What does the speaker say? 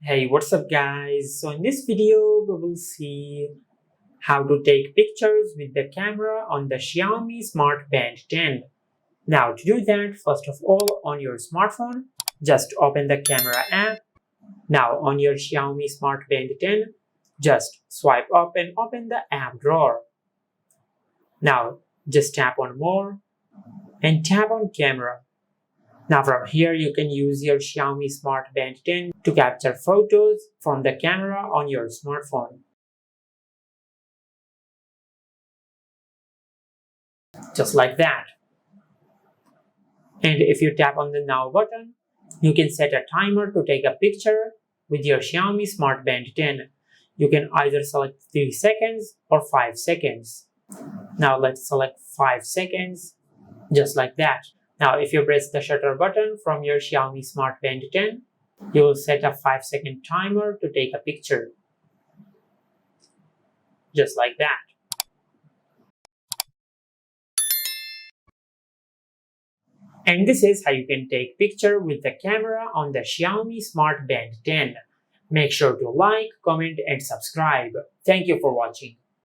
Hey, what's up guys? So in this video, we will see how to take pictures with the camera on the Xiaomi Smart Band 10. Now to do that, first of all, on your smartphone, just open the camera app. Now on your Xiaomi Smart Band 10, just swipe up and open the app drawer. Now just tap on more and tap on camera. Now from here you can use your Xiaomi Smart Band 10 to capture photos from the camera on your smartphone. Just like that. And if you tap on the Now button, you can set a timer to take a picture with your Xiaomi Smart Band 10. You can either select 3 seconds or 5 seconds. Now let's select 5 seconds, just like that. Now if you press the shutter button from your Xiaomi Smart Band 10, you will set a 5-second timer to take a picture. Just like that. And this is how you can take picture with the camera on the Xiaomi Smart Band 10. Make sure to like, comment and subscribe. Thank you for watching.